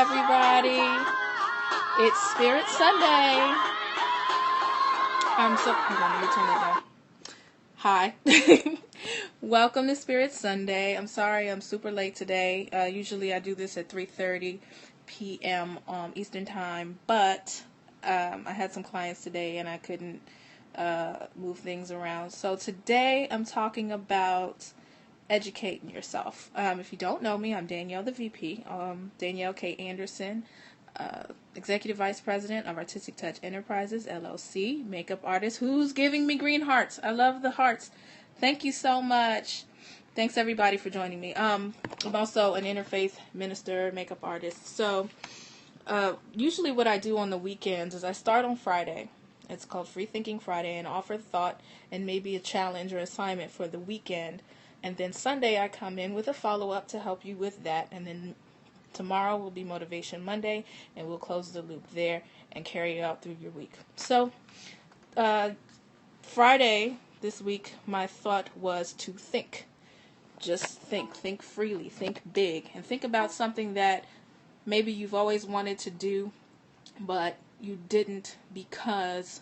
everybody. It's Spirit Sunday. Hold on, let me turn that down. Hi. Welcome to Spirit Sunday. I'm sorry I'm super late today. Usually I do this at 3:30 p.m. Eastern Time, but I had some clients today and I couldn't move things around. So today I'm talking about educating yourself. If you don't know me, I'm Danielle, the VP, Danielle K. Anderson, Executive Vice President of Artistic Touch Enterprises, LLC, makeup artist. Who's giving me green hearts? I love the hearts. Thank you so much. Thanks everybody for joining me. I'm also an interfaith minister, makeup artist. So usually what I do on the weekends is I start on Friday. It's called Free Thinking Friday, and offer thought and maybe a challenge or assignment for the weekend. And then Sunday I come in with a follow-up to help you with that. And then tomorrow will be Motivation Monday, and we'll close the loop there and carry it out through your week. So Friday this week, my thought was to think. Just think freely, think big, and think about something that maybe you've always wanted to do, but you didn't because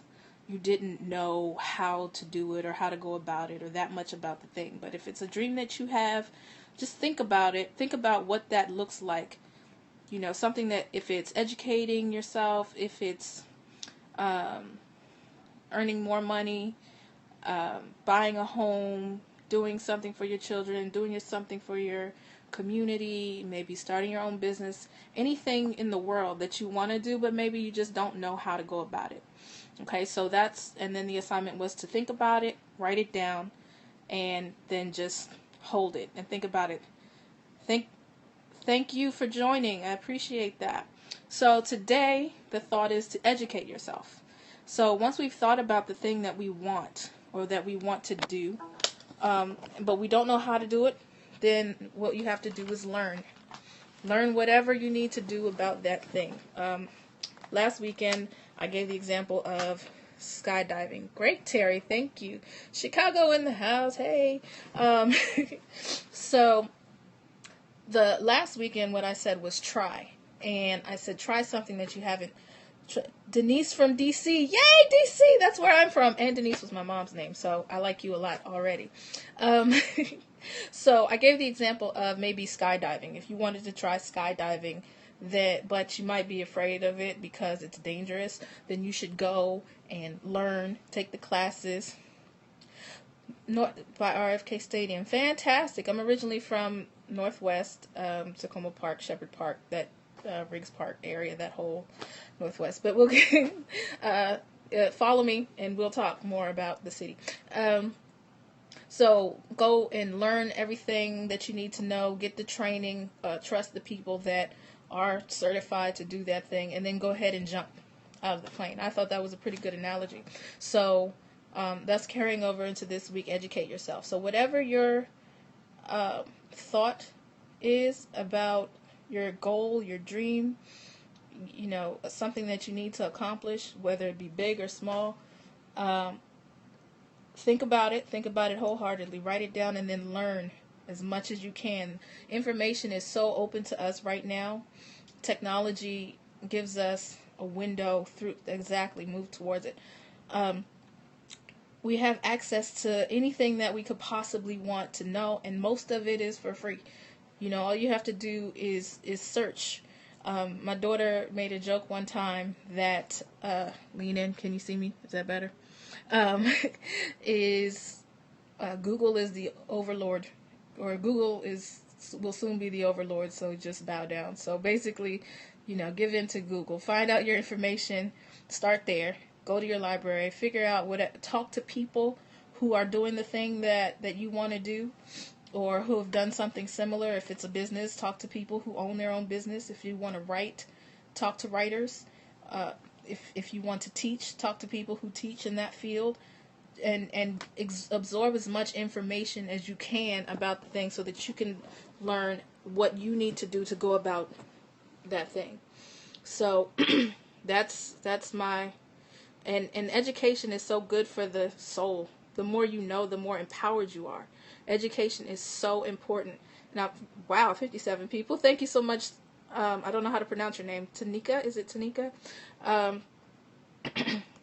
you didn't know how to do it or how to go about it or that much about the thing. But if it's a dream that you have, just think about it. Think about what that looks like. You know, something that, if it's educating yourself, if it's earning more money, buying a home, doing something for your children, doing something for your community, maybe starting your own business, anything in the world that you want to do, but maybe you just don't know how to go about it. Okay, so and then the assignment was to think about it, write it down, and then just hold it and think about it. Thank you for joining. I appreciate that. So today, the thought is to educate yourself. So once we've thought about the thing that we want or that we want to do, but we don't know how to do it, then what you have to do is learn. Learn whatever you need to do about that thing. Last weekend, I gave the example of skydiving. Great, Terry. Thank you. Chicago in the house. Hey. So the last weekend, what I said was try. And I said, try something that you haven't. Denise from DC. Yay, DC. That's where I'm from. And Denise was my mom's name. So I like you a lot already. So I gave the example of maybe skydiving. If you wanted to try skydiving, but you might be afraid of it because it's dangerous, then you should go and learn, take the classes. By RFK Stadium. Fantastic. I'm originally from Northwest, Tacoma Park, Shepherd Park, that Riggs Park area, that whole Northwest. But we'll follow me and we'll talk more about the city. So go and learn everything that you need to know, get the training, trust the people that are certified to do that thing, and then go ahead and jump out of the plane. I thought that was a pretty good analogy. So that's carrying over into this week, educate yourself. So whatever your thought is about your goal, your dream, you know, something that you need to accomplish, whether it be big or small, think about it wholeheartedly, write it down, and then learn as much as you can. Information is so open to us right now. Technology gives us a window through, move towards it. We have access to anything that we could possibly want to know, and most of it is for free. You know, all you have to do is search. My daughter made a joke one time that, lean in, can you see me? Is that better? Google is the overlord, or Google will soon be the overlord, so just bow down. So basically, you know, give in to Google. Find out your information, start there, go to your library, figure out talk to people who are doing the thing that you want to do, or who have done something similar. If it's a business, talk to people who own their own business. If you want to write, talk to writers. If you want to teach, talk to people who teach in that field, and absorb as much information as you can about the thing so that you can learn what you need to do to go about that thing. So that's my, and education is so good for the soul. The more you know, the more empowered you are. Education is so important. Now, wow, 57 people. Thank you so much, I don't know how to pronounce your name. Tanika, is it Tanika? Um,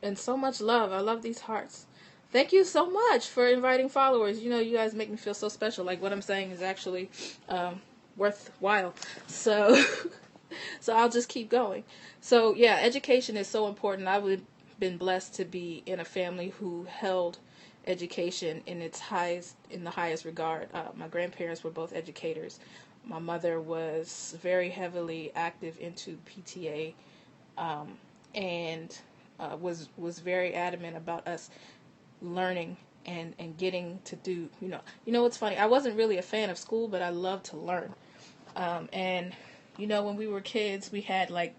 and so much love. I love these hearts. Thank you so much for inviting followers. You know, you guys make me feel so special. Like what I'm saying is actually worthwhile. So, so I'll just keep going. So yeah, education is so important. I would been blessed to be in a family who held education in the highest regard. My grandparents were both educators. My mother was very heavily active into PTA, and was very adamant about us learning and getting to do, what's funny, I wasn't really a fan of school, but I loved to learn. And when we were kids, we had like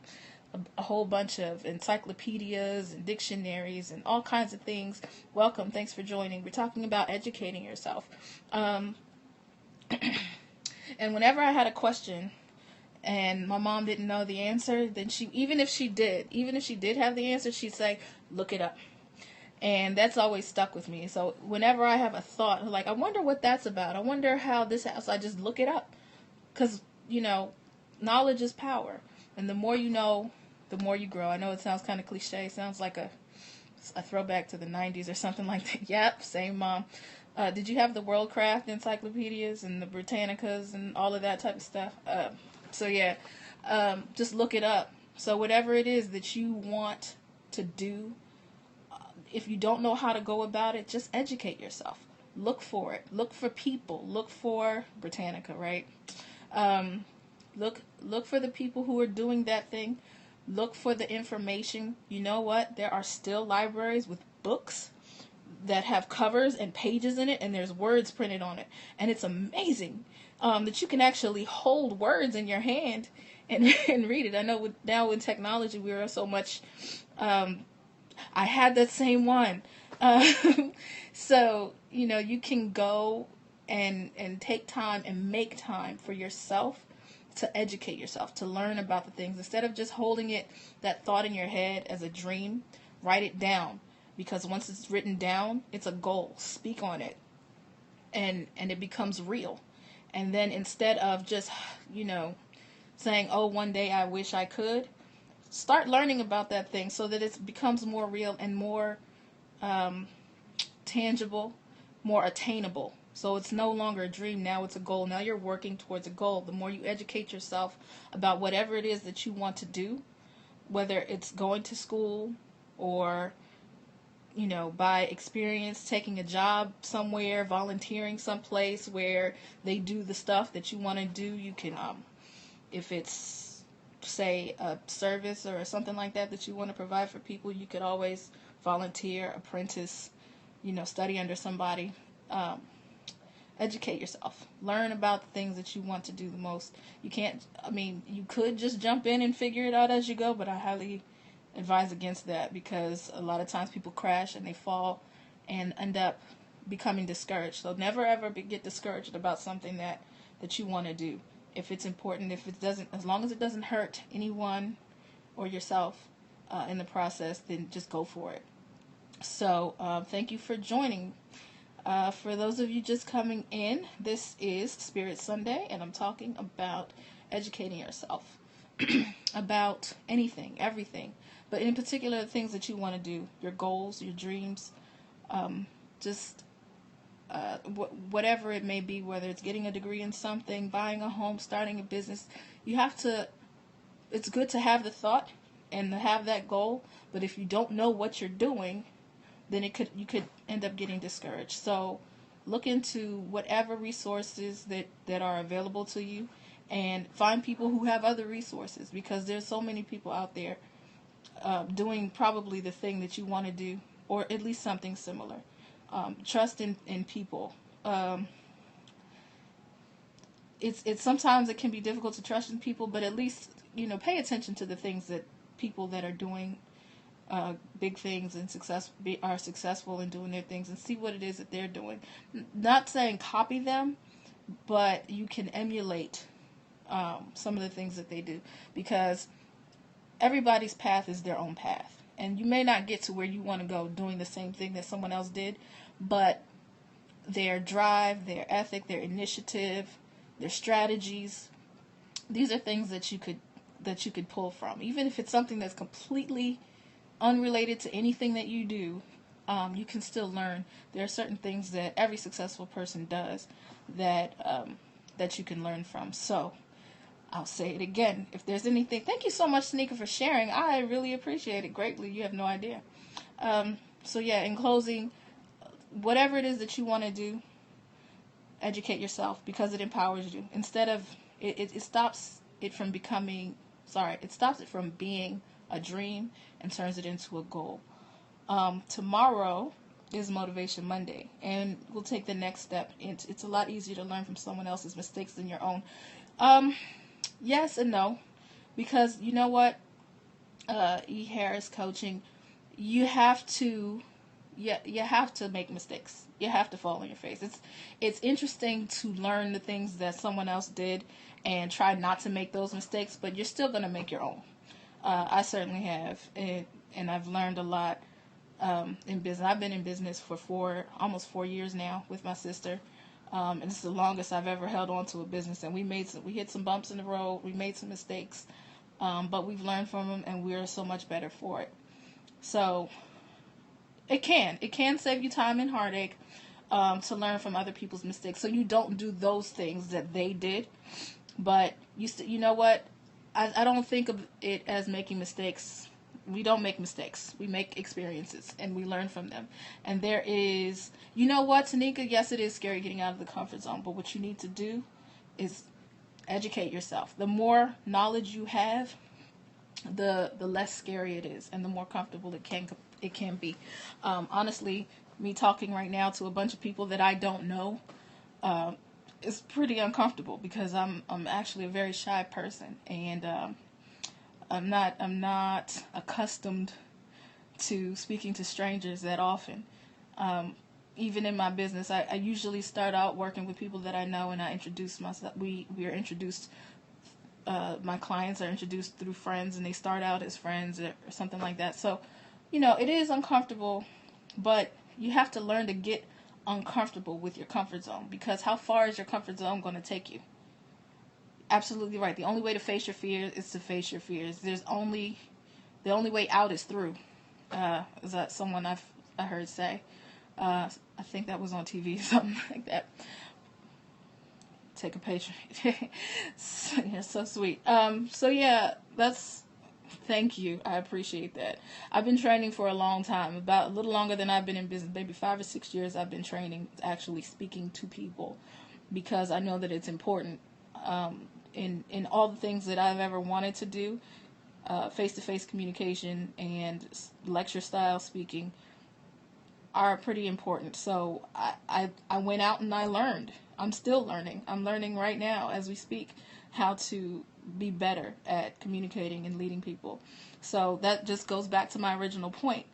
a whole bunch of encyclopedias and dictionaries and all kinds of things. Welcome, thanks for joining. We're talking about educating yourself. And whenever I had a question and my mom didn't know the answer, then even if she did have the answer, she'd say, look it up. And that's always stuck with me. So whenever I have a thought, like, I wonder what that's about. I wonder how this happens. I just look it up. Because, knowledge is power. And the more you know, the more you grow. I know it sounds kind of cliche. It sounds like a throwback to the 90s or something like that. Yep, same mom. Did you have the Worldcraft encyclopedias and the Britannicas and all of that type of stuff? So yeah, just look it up. So whatever it is that you want to do, if you don't know how to go about it, just educate yourself. Look for it. Look for people. Look for Britannica, right? Look for the people who are doing that thing. Look for the information. You know what? There are still libraries with books that have covers and pages in it, and there's words printed on it. And it's amazing that you can actually hold words in your hand and read it. I know now with technology, we are so much... I had that same one. So, you can go and take time and make time for yourself to educate yourself, to learn about the things. Instead of just holding that thought in your head as a dream, write it down. Because once it's written down, it's a goal. Speak on it. And it becomes real. And then instead of just, saying, oh, one day I wish I could, start learning about that thing so that it becomes more real and more tangible, more attainable. So it's no longer a dream. Now it's a goal. Now you're working towards a goal. The more you educate yourself about whatever it is that you want to do, whether it's going to school or, by experience, taking a job somewhere, volunteering someplace where they do the stuff that you want to do, you can, if it's, say, a service or something like that you want to provide for people, you could always volunteer, apprentice, study under somebody. Educate yourself. Learn about the things that you want to do the most. You could just jump in and figure it out as you go, but I highly advise against that because a lot of times people crash and they fall and end up becoming discouraged. So never ever get discouraged about something that you want to do. If it's important, as long as it doesn't hurt anyone or yourself in the process, then just go for it. So thank you for joining. For those of you just coming in, this is Spirit Sunday, and I'm talking about educating yourself about anything, everything, but in particular, the things that you want to do, your goals, your dreams, whatever it may be, whether it's getting a degree in something, buying a home, starting a business. It's good to have the thought and to have that goal, but if you don't know what you're doing, then you could end up getting discouraged. So look into whatever resources that are available to you and find people who have other resources, because there's so many people out there doing probably the thing that you want to do, or at least something similar. Trust in people. It's sometimes it can be difficult to trust in people, but at least, pay attention to the things that people that are doing big things and are successful in doing their things, and see what it is that they're doing. Not saying copy them, but you can emulate some of the things that they do, because everybody's path is their own path. And you may not get to where you want to go doing the same thing that someone else did, but their drive, their ethic, their initiative, their strategies, these are things that you could that you could pull from. Even if it's something that's completely unrelated to anything that you do, you can still learn. There are certain things that every successful person does that that you can learn from. So I'll say it again. If there's anything, thank you so much, Tanika, for sharing. I really appreciate it greatly. You have no idea. So yeah, in closing, whatever it is that you want to do, educate yourself because it empowers you. Instead of, it stops it from becoming, it stops it from being a dream and turns it into a goal. Tomorrow is Motivation Monday, and we'll take the next step. It's a lot easier to learn from someone else's mistakes than your own. Yes and no, because you know what, E. Harris coaching, you have to make mistakes. You have to fall on your face. It's interesting to learn the things that someone else did and try not to make those mistakes, but you're still going to make your own. I certainly have, and I've learned a lot in business. I've been in business for almost 4 years now with my sister, and it's the longest I've ever held on to a business. And we hit some bumps in the road. We made some mistakes, but we've learned from them, and we're so much better for it. So it can save you time and heartache to learn from other people's mistakes, so you don't do those things that they did. But you know what? I don't think of it as making mistakes. We don't make mistakes. We make experiences, and we learn from them. And there is, you know what, Tanika? Yes, it is scary getting out of the comfort zone, but what you need to do is educate yourself. The more knowledge you have, the less scary it is, and the more comfortable it can be. Honestly, me talking right now to a bunch of people that I don't know is pretty uncomfortable because I'm actually a very shy person, and I'm not accustomed to speaking to strangers that often. Even in my business, I usually start out working with people that I know, and I introduce myself. We are introduced. My clients are introduced through friends, and they start out as friends or something like that. So, it is uncomfortable, but you have to learn to get uncomfortable with your comfort zone, because how far is your comfort zone going to take you? Absolutely right. The only way to face your fears is to face your fears. The only way out is through. Is that someone I heard say? I think that was on TV, something like that. Take a picture. You're so sweet. So yeah, thank you. I appreciate that. I've been training for a long time, about a little longer than I've been in business. Maybe 5 or 6 years I've been training, actually speaking to people, because I know that it's important. In all the things that I've ever wanted to do, face-to-face communication and lecture style speaking are pretty important. So I went out and I learned. I'm still learning. I'm learning right now as we speak how to be better at communicating and leading people. So that just goes back to my original point.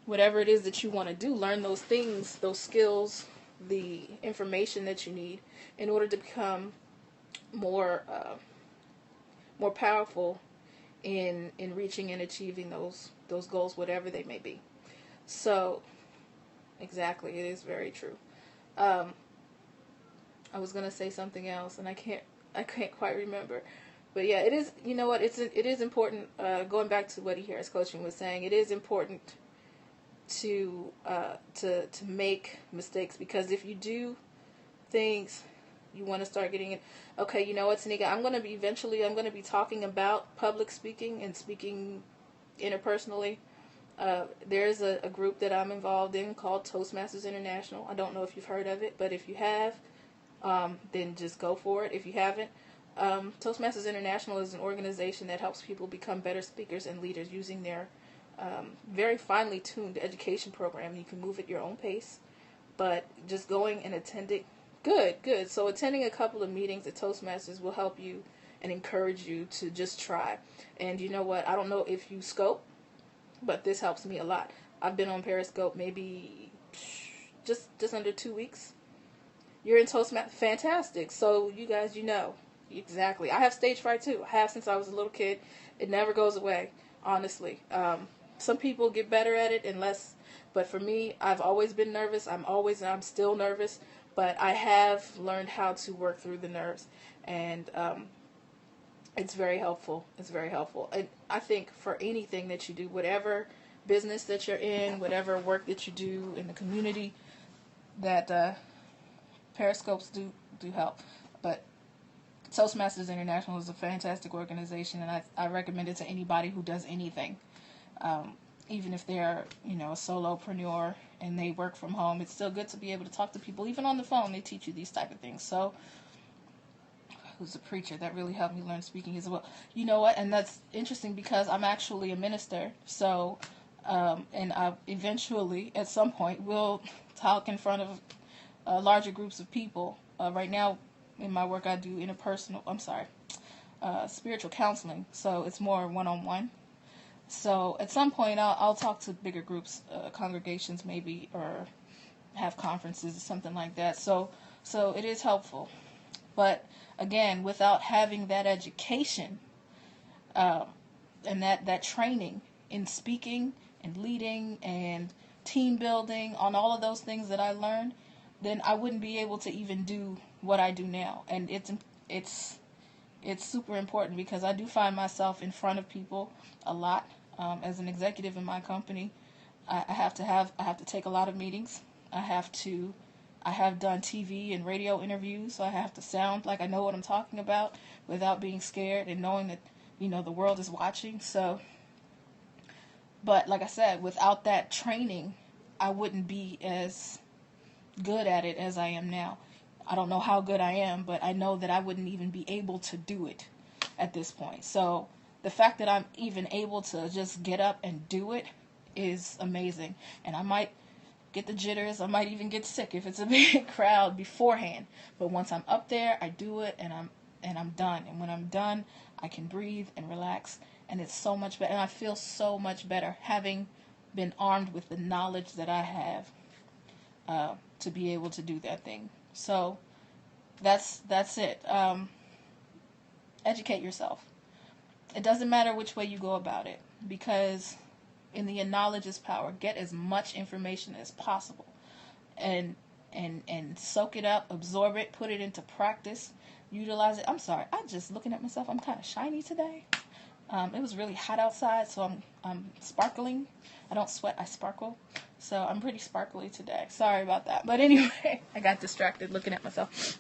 Whatever it is that you want to do, learn those things, those skills, the information that you need in order to become more powerful in reaching and achieving those goals, whatever they may be. So, exactly, it is very true. I was gonna say something else, and I can't quite remember. But yeah, it is. You know what? It is important. Going back to what E. Harris Coaching was saying, it is important to make mistakes, because if you do things, you want to start getting it. Okay, you know what, Tanika? I'm going to be talking about public speaking and speaking interpersonally. There's a group that I'm involved in called Toastmasters International. I don't know if you've heard of it, but if you have, then just go for it. If you haven't, Toastmasters International is an organization that helps people become better speakers and leaders using their very finely tuned education program. You can move at your own pace, but just going and attending. Good. So attending a couple of meetings at Toastmasters will help you and encourage you to just try. And you know what? I don't know if you scope, but this helps me a lot. I've been on Periscope maybe just under 2 weeks. You're in Toastmasters. Fantastic. So you guys, exactly. I have stage fright too. I have since I was a little kid. It never goes away, honestly. Some people get better at it and less, but for me, I've always been nervous. I'm still nervous, but I have learned how to work through the nerves. And It's very helpful. It's very helpful. And I think for anything that you do, whatever business that you're in, whatever work that you do in the community, that Periscopes do help. But Toastmasters International is a fantastic organization, and I recommend it to anybody who does anything. Even if they're, a solopreneur and they work from home, it's still good to be able to talk to people. Even on the phone, they teach you these type of things. So, who's a preacher, that really helped me learn speaking as well. You know what? And that's interesting because I'm actually a minister. So, and I eventually, at some point, will talk in front of larger groups of people. Right now, in my work, I do spiritual counseling. So it's more one-on-one. So at some point, I'll talk to bigger groups, congregations maybe, or have conferences or something like that. So it is helpful. But again, without having that education and that training in speaking and leading and team building, on all of those things that I learned, then I wouldn't be able to even do what I do now. And it's super important because I do find myself in front of people a lot. As an executive in my company, I have to take a lot of meetings. I have done TV and radio interviews, so I have to sound like I know what I'm talking about without being scared and knowing that, the world is watching. So, but like I said, without that training, I wouldn't be as good at it as I am now. I don't know how good I am, but I know that I wouldn't even be able to do it at this point. So the fact that I'm even able to just get up and do it is amazing. And I might get the jitters. I might even get sick if it's a big crowd beforehand. But once I'm up there, I do it and I'm done. And when I'm done, I can breathe and relax. And it's so much better. And I feel so much better having been armed with the knowledge that I have to be able to do that thing. So that's it. Educate yourself. It doesn't matter which way you go about it, because in the end, knowledge is power. Get as much information as possible and soak it up, absorb it, put it into practice, utilize it. I'm sorry, I'm just looking at myself. I'm kind of shiny today. It was really hot outside, so I'm sparkling. I don't sweat, I sparkle. So I'm pretty sparkly today. Sorry about that. But anyway, I got distracted looking at myself.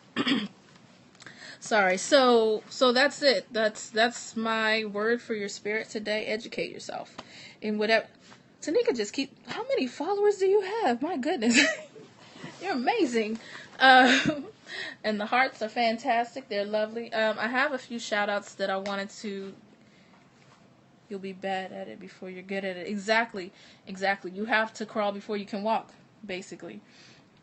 Sorry. So that's it. That's my word for your spirit today. Educate yourself in whatever. Tanika, how many followers do you have? My goodness. You're amazing. And the hearts are fantastic. They're lovely. I have a few shout outs that I wanted to. You'll be bad at it before you're good at it. Exactly. You have to crawl before you can walk, basically.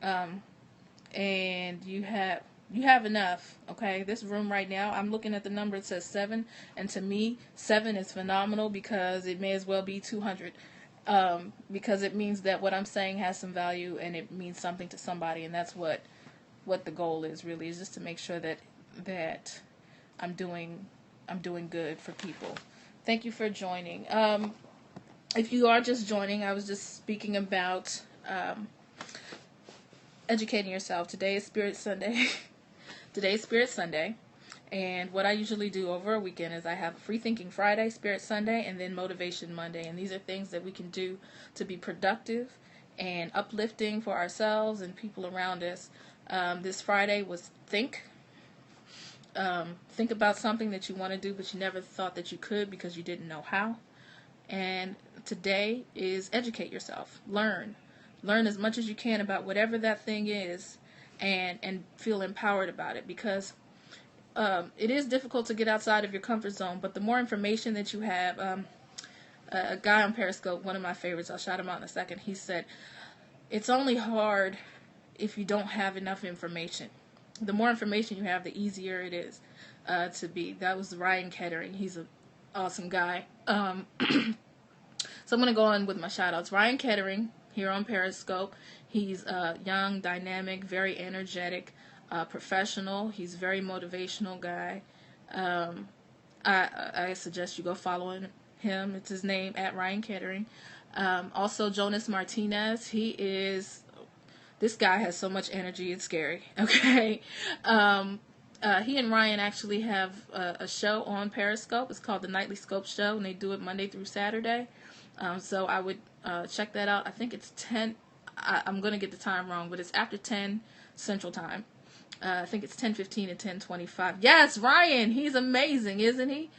And you have enough, okay? This room right now, I'm looking at the number, it says 7, and to me, 7 is phenomenal because it may as well be 200, because it means that what I'm saying has some value and it means something to somebody, and that's what the goal is, really, is just to make sure that I'm doing good for people. Thank you for joining. If you are just joining, I was just speaking about educating yourself. Today is Spirit Sunday. Today is Spirit Sunday, and what I usually do over a weekend is I have Free Thinking Friday, Spirit Sunday, and then Motivation Monday, and these are things that we can do to be productive and uplifting for ourselves and people around us. This Friday was Think. Think about something that you want to do, but you never thought that you could because you didn't know how. And today is Educate Yourself. Learn as much as you can about whatever that thing is, and feel empowered about it, because it is difficult to get outside of your comfort zone, but the more information that you have, a guy on Periscope, one of my favorites, I'll shout him out in a second, he said, it's only hard if you don't have enough information. The more information you have, the easier it is to be. That was Ryan Kettering. He's an awesome guy. So I'm going to go on with my shout-outs. Ryan Kettering, here on Periscope. He's a young, dynamic, very energetic, professional. He's a very motivational guy. I suggest you go follow him. It's his name, at Ryan Kettering. Also, Jonas Martinez. This guy has so much energy, it's scary. Okay. He and Ryan actually have a show on Periscope. It's called the Nightly Scope Show, and they do it Monday through Saturday. So I would check that out. I think it's 10. I'm going to get the time wrong, but it's after 10 Central Time. I think it's 10:15 and 10:25. Yes, Ryan. He's amazing, isn't he?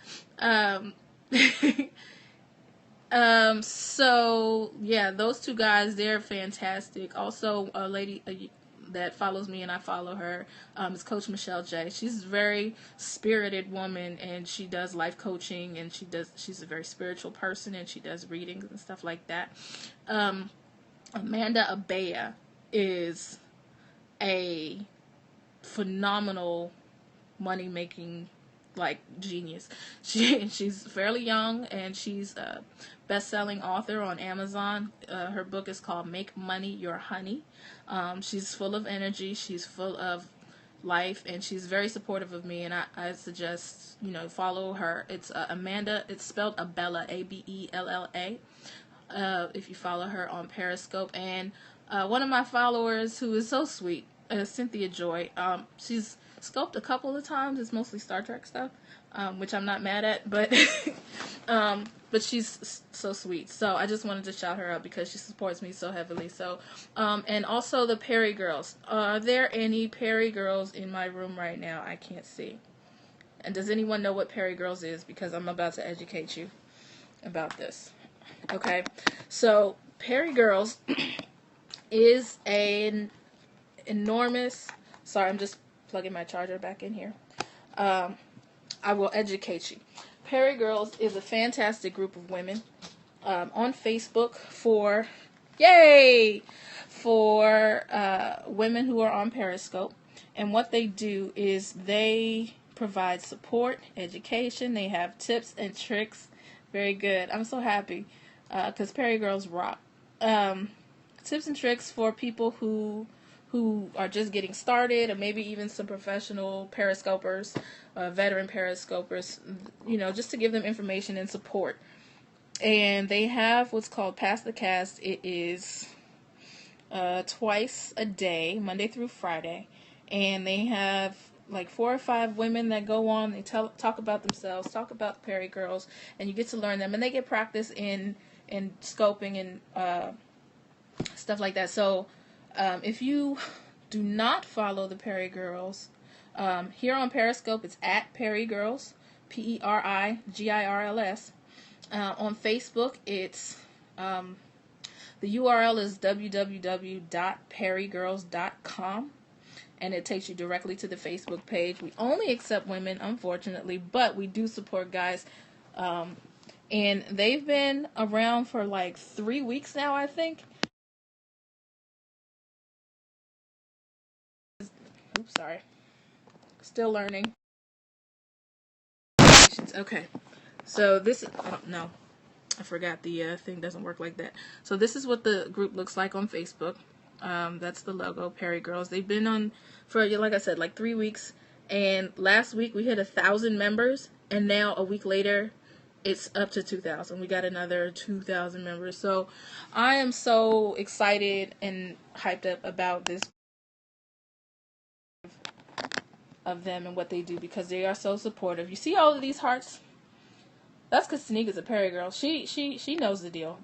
So yeah, those two guys, they're fantastic. Also, a lady that follows me and I follow her is Coach Michelle J. She's a very spirited woman, and she does life coaching, and she's a very spiritual person, and she does readings and stuff like that. Amanda Abea is a phenomenal money making genius. She's fairly young, and she's a best-selling author on Amazon. Her book is called Make Money Your Honey. She's full of energy, she's full of life, and she's very supportive of me, and I suggest follow her. It's Amanda, it's spelled Abella, Abella, if you follow her on Periscope. And one of my followers who is so sweet, Cynthia Joy, she's scoped a couple of times. It's mostly Star Trek stuff, which I'm not mad at, but but she's so sweet. So I just wanted to shout her out because she supports me so heavily. So and also the Perry girls. Are there any Perry girls in my room right now? I can't see. And does anyone know what Perry girls is? Because I'm about to educate you about this. Okay, so Perry girls is an enormous. Sorry, I'm just plugging my charger back in here. I will educate you. Perry Girls is a fantastic group of women on Facebook for women who are on Periscope. And what they do is they provide support, education. They have tips and tricks. Very good. I'm so happy because Perry Girls rock. Tips and tricks for people who are just getting started, or maybe even some professional periscopers, veteran periscopers, just to give them information and support. And they have what's called Pass the Cast. It is twice a day, Monday through Friday, and they have 4 or 5 women that go on. They talk about themselves, talk about the Perry Girls, and you get to learn them, and they get practice in scoping and stuff like that. So if you do not follow the Perry Girls, here on Periscope, it's at Perry Girls, PERIGIRLS. On Facebook, it's the URL is www.perrygirls.com, and it takes you directly to the Facebook page. We only accept women, unfortunately, but we do support guys. And they've been around for 3 weeks now, I think. Oops, sorry. Still learning. Okay. So this, no, I forgot the thing doesn't work like that. So this is what the group looks like on Facebook. That's the logo, Perry Girls. They've been on for, like I said, 3 weeks. And last week we hit 1,000 members. And now a week later, it's up to 2,000. We got another 2,000 members. So I am so excited and hyped up about this of them and what they do, because they are so supportive. You see all of these hearts? That's because Tanika's a Perry girl. She knows the deal.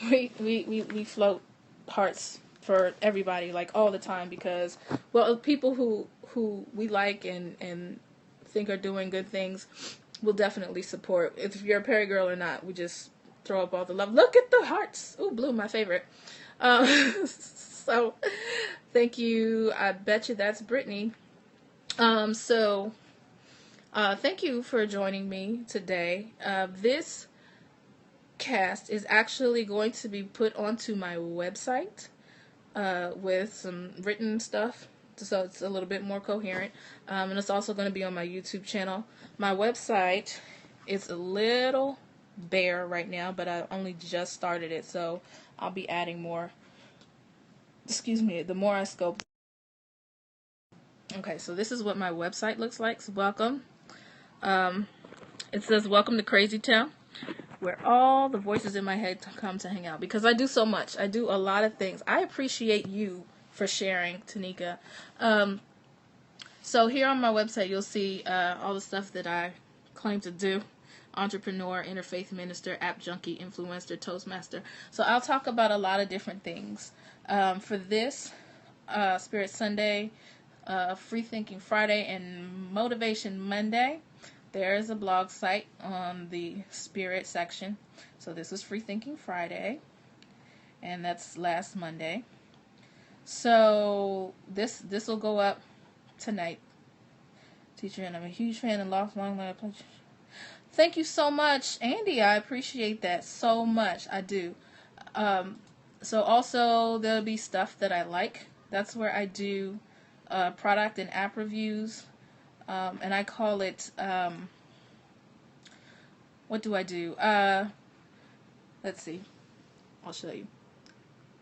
We float hearts for everybody all the time, because people who we like and think are doing good things will definitely support. If you're a Perry girl or not, we just throw up all the love. Look at the hearts. Ooh, blue, my favorite. So thank you. I bet you that's Brittany. Thank you for joining me today. This cast is actually going to be put onto my website with some written stuff, so it's a little bit more coherent. And it's also going to be on my YouTube channel. My website is a little bare right now, but I only just started it, so I'll be adding more. The more I scope. Okay, so this is what my website looks like. So welcome. It says, welcome to Crazy Town, where all the voices in my head come to hang out, because I do so much. I do a lot of things. I appreciate you for sharing, Tanika. So here on my website, you'll see all the stuff that I claim to do. Entrepreneur, interfaith minister, app junkie, influencer, Toastmaster. So I'll talk about a lot of different things. For this, Spirit Sunday, Free Thinking Friday, and Motivation Monday, there is a blog site on the Spirit section. So this was Free Thinking Friday, and that's last Monday. So this will go up tonight. Teacher, and I'm a huge fan of Lost Long Line. Thank you so much, Andy. I appreciate that so much. I do. So also there'll be stuff that I like. That's where I do product and app reviews, and I call it. What do I do? Let's see. I'll show you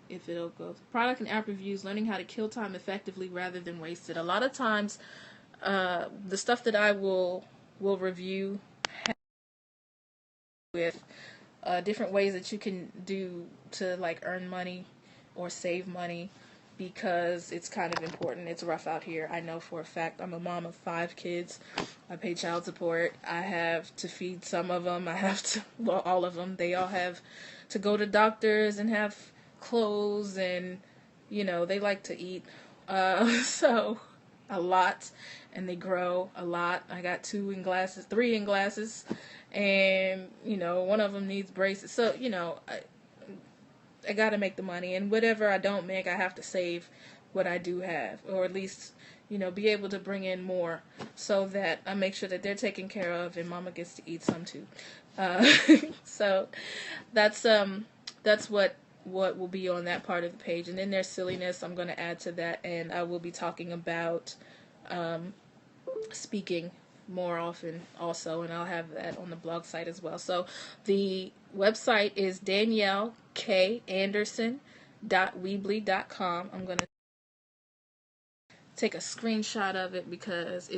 if it'll go. Product and app reviews, learning how to kill time effectively rather than waste it. A lot of times, the stuff that I will review with different ways that you can do to like earn money or save money, because it's kind of important. It's rough out here. I know for a fact. I'm a mom of 5 kids. I pay child support. I have to feed some of them. I have to, well, all of them. They all have to go to doctors and have clothes, and you know, they like to eat. So a lot, and they grow a lot. I got 3 in glasses, and you know, one of them needs braces. So you know, I got to make the money, and whatever I don't make, I have to save what I do have, or at least, you know, be able to bring in more so that I make sure that they're taken care of and mama gets to eat some too. So that's what will be on that part of the page. And then there's silliness. I'm going to add to that, and I will be talking about speaking more often also, and I'll have that on the blog site as well. So the website is daniellekanderson.weebly.com. I'm going to take a screenshot of it because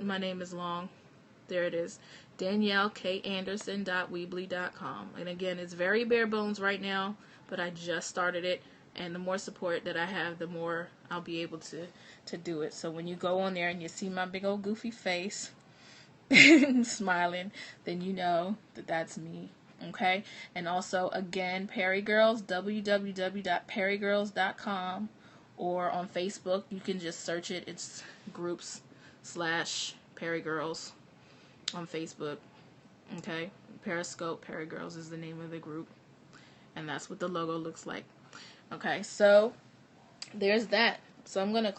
my name is long. There it is, daniellekanderson.weebly.com. And again, it's very bare bones right now, but I just started it, and the more support that I have, the more I'll be able to do it. So when you go on there and you see my big old goofy face smiling, then you know that that's me. Okay? And also, again, Perry Girls, www.perrygirls.com, or on Facebook, you can just search it. It's groups/Perry Girls on Facebook. Okay? Periscope, Perry Girls is the name of the group, and that's what the logo looks like. Okay, so there's that. So I'm going to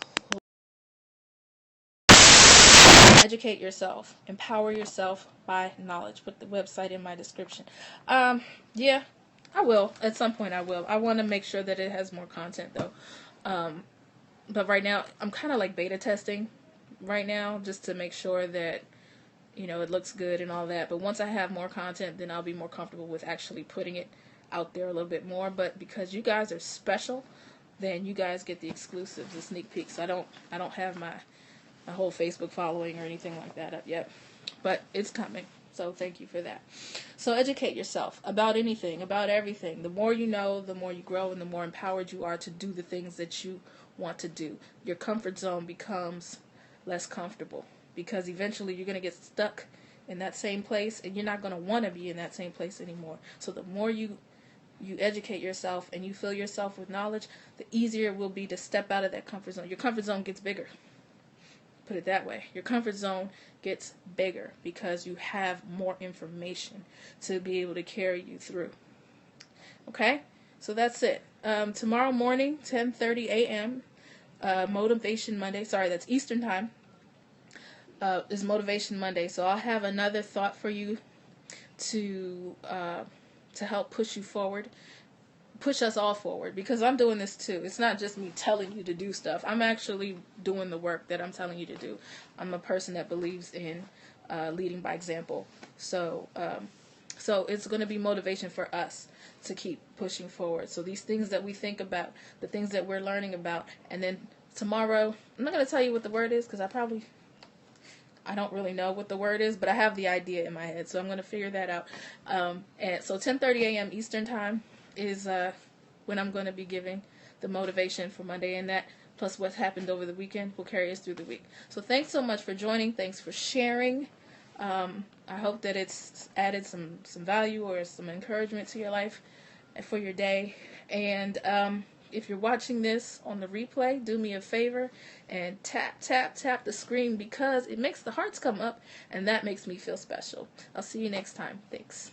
educate yourself, empower yourself by knowledge. Put the website in my description. Yeah, I will. At some point I will. I want to make sure that it has more content though. But right now I'm kind of like beta testing right now, just to make sure that, you know, it looks good and all that. But once I have more content, then I'll be more comfortable with actually putting it out there a little bit more. But because you guys are special, then you guys get the exclusives, the sneak peeks. I don't have my whole Facebook following or anything like that up yet, but it's coming. So thank you for that. So educate yourself about anything, about everything. The more you know, the more you grow, and the more empowered you are to do the things that you want to do. Your comfort zone becomes less comfortable, because eventually you're going to get stuck in that same place, and you're not going to want to be in that same place anymore. So the more you educate yourself and you fill yourself with knowledge, the easier it will be to step out of that comfort zone. Your comfort zone gets bigger. Put it that way. Your comfort zone gets bigger because you have more information to be able to carry you through. Okay? So that's it. Tomorrow morning, 10:30 a.m., Motivation Monday. Sorry, that's Eastern Time. Is Motivation Monday. So I'll have another thought for you to help push you forward. Push us all forward, because I'm doing this too. It's not just me telling you to do stuff. I'm actually doing the work that I'm telling you to do. I'm a person that believes in leading by example. So it's going to be motivation for us to keep pushing forward. So these things that we think about, the things that we're learning about, and then tomorrow, I'm not going to tell you what the word is, because I don't really know what the word is, but I have the idea in my head, so I'm going to figure that out. And so 10:30 a.m. Eastern Time is when I'm going to be giving the motivation for Monday, and that plus what happened over the weekend will carry us through the week. So thanks so much for joining. Thanks for sharing. I hope that it's added some value or some encouragement to your life for your day. And if you're watching this on the replay, do me a favor and tap the screen, because it makes the hearts come up, and that makes me feel special. I'll see you next time. Thanks.